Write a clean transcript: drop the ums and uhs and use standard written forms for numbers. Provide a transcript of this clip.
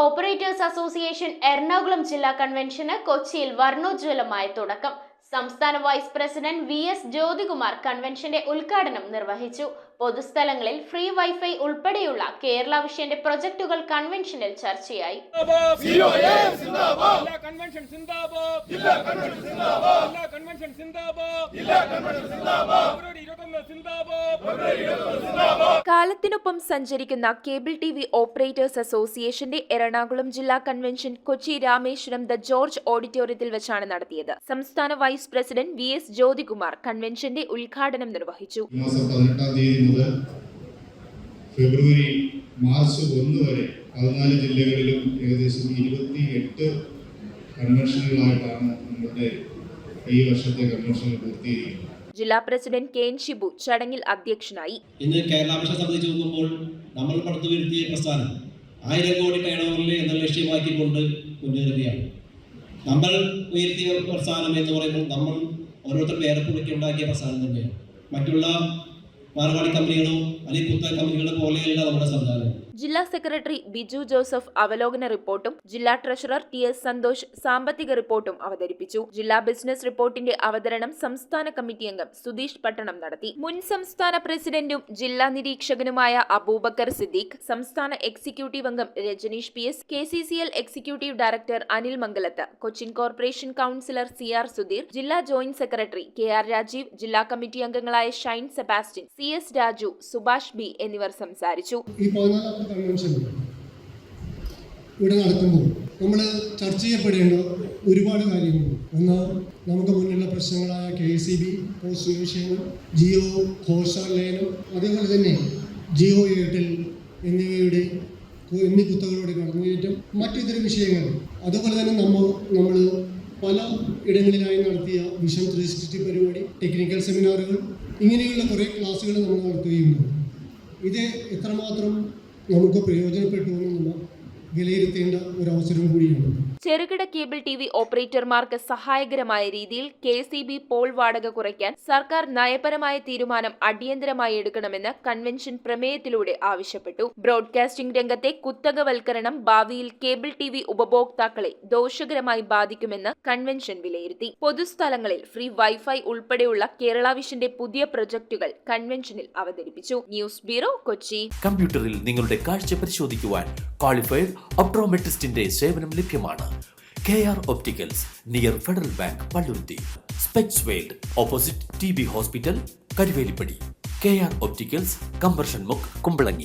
Operators association Ernakulam ജില്ലാ കൺവെൻഷന് കൊച്ചിയിൽ വർണ്ണോജ്വലമായ തുടക്കം. സംസ്ഥാന വൈസ് പ്രസിഡന്റ് VS ജ്യോതികുമാർ കൺവെൻഷന്റെ ഉദ്ഘാടനം നിർവഹിച്ചു. പൊതുസ്ഥലങ്ങളിൽ ഫ്രീ വൈഫൈ ഉൾപ്പെടെയുള്ള കേരള വിഷന്റെ പ്രൊജക്ടുകൾ കൺവെൻഷനിൽ ചർച്ചയായി. കാലത്തിനൊപ്പം സഞ്ചരിക്കുന്ന കേബിൾ TV ഓപ്പറേറ്റേഴ്സ് അസോസിയേഷന്റെ എറണാകുളം ജില്ലാ convention Kochi Rameswaram the George ഓഡിറ്റോറിയത്തിൽ വെച്ചാണ് നടത്തിയത്. സംസ്ഥാന വൈസ് പ്രസിഡന്റ് VS ജ്യോതികുമാർ കൺവെൻഷന്റെ ഉദ്ഘാടനം നിർവഹിച്ചു. മുതൽ ഫെബ്രുവരി മാർച്ച് 1 വരെ 14 ജില്ലകളിലും ഏകദേശം 28 കൺവെൻഷനുകളായിട്ടാണ് നമ്മുടെ ഈ വർഷത്തെ കൺവെൻഷനുകൾ പൂർത്തീകരിക്കുന്നത്. ജില്ലാ പ്രസിഡന്റ് KN ഷിബു ചടങ്ങിൽ അധ്യക്ഷനായി. ഇന്ന് കേരള വിഷയം സംബന്ധിച്ച് നോക്കുമ്പോൾ നമ്മൾ പടുത്തുയർത്തിയ പ്രസ്ഥാനം 1000 കോടി ടേൺ ഓവറിൽ എന്ന ലക്ഷ്യമാക്കിക്കൊണ്ട് മുന്നേറുകയാണ്. നമ്മൾ ഉയർത്തിയ പ്രസ്ഥാനം എന്ന് പറയുമ്പോൾ നമ്മൾ ഓരോരുത്തർ വേർപ്പുറക്കി ഉണ്ടാക്കിയ പ്രസ്ഥാനം തന്നെയാണ്. മറ്റുള്ള മാർവാടി കമ്പനികളോ അല്ലെങ്കിൽ പുത്തൻ കമ്പനികളോ പോലെയല്ല നമ്മുടെ സംവിധാനം. ജില്ലാ സെക്രട്ടറി ബിജു ജോസഫ് അവലോകന റിപ്പോർട്ടും ജില്ലാ ട്രഷറർ TS സന്തോഷ് സാമ്പത്തിക റിപ്പോർട്ടും അവതരിപ്പിച്ചു. ജില്ലാ ബിസിനസ് റിപ്പോർട്ടിന്റെ അവതരണം സംസ്ഥാന കമ്മിറ്റി അംഗം സുധീഷ് പട്ടണം നടത്തി. മുൻ സംസ്ഥാന പ്രസിഡന്റും ജില്ലാ നിരീക്ഷകനുമായ അബൂബക്കർ സിദ്ദീഖ്, സംസ്ഥാന എക്സിക്യൂട്ടീവ് അംഗം Rajaneesh PS, KCCL executive director Anil Mangalath, Cochin corporation councillor CR Sudheer, ജില്ലാ ജോയിന്റ് സെക്രട്ടറി KR രാജീവ്, ജില്ലാ കമ്മിറ്റി അംഗങ്ങളായ Shine Sebastian, CS Raju, Subhash B എന്നിവർ സംസാരിച്ചു. കൺവെൻഷൻ ഇവിടെ നടക്കുമ്പോൾ നമ്മൾ ചർച്ച ചെയ്യപ്പെടേണ്ട ഒരുപാട് കാര്യങ്ങളുണ്ട്. ഒന്ന്, നമുക്ക് മുന്നിലുള്ള പ്രശ്നങ്ങളായ KSEB പോസ്റ്റ് വിഷയങ്ങൾ, ജിയോ ഹോട്ട്സ്റ്റാർ ലയനം, അതേപോലെ തന്നെ ജിയോ എയർടെൽ എന്നിവയുടെ എന്നീ കുത്തകളുടെ കടന്നുകയറ്റം, മറ്റിതര വിഷയങ്ങൾ, അതുപോലെ തന്നെ നമ്മൾ പല ഇടങ്ങളിലായി നടത്തിയ വിഷൻ 360 പരിപാടി, ടെക്നിക്കൽ സെമിനാറുകൾ, ഇങ്ങനെയുള്ള കുറേ ക്ലാസ്സുകൾ നമ്മൾ നടത്തുകയുണ്ട്. ഇത് എത്രമാത്രം നമുക്ക് പ്രയോജനപ്പെട്ടു എന്നുള്ള വിലയിരുത്തേണ്ട ഒരു അവസരം കൂടിയാണ്. ചെറുകിട കേബിൾ TV ഓപ്പറേറ്റർമാർക്ക് സഹായകരമായ രീതിയിൽ KCB പോൾ വാടക കുറയ്ക്കാൻ സർക്കാർ നയപരമായ തീരുമാനം അടിയന്തരമായി എടുക്കണമെന്ന് കൺവെൻഷൻ പ്രമേയത്തിലൂടെ ആവശ്യപ്പെട്ടു. ബ്രോഡ്കാസ്റ്റിംഗ് രംഗത്തെ കുത്തകവൽക്കരണം ഭാവിയിൽ കേബിൾ TV ഉപഭോക്താക്കളെ ദോഷകരമായി ബാധിക്കുമെന്ന് കൺവെൻഷൻ വിലയിരുത്തി. പൊതുസ്ഥലങ്ങളിൽ ഫ്രീ വൈഫൈ ഉൾപ്പെടെയുള്ള കേരള വിഷന്റെ പുതിയ പ്രൊജക്ടുകൾ കൺവെൻഷനിൽ അവതരിപ്പിച്ചു. News bureau, Kochi. കമ്പ്യൂട്ടറിൽ നിങ്ങളുടെ കാഴ്ച പരിശോധിക്കുവാൻ ക്വാളിഫൈഡ് ഒപ്ട്രോമെട്രിസ്റ്റിന്റെ സേവനം ലഭ്യമാണ്. KR Opticals, near federal bank, Palluruthy. Specs world, opposite TB hospital, Karuvelippady. KR Opticals, combustion മുക്ക്, കുമ്പളങ്ങി.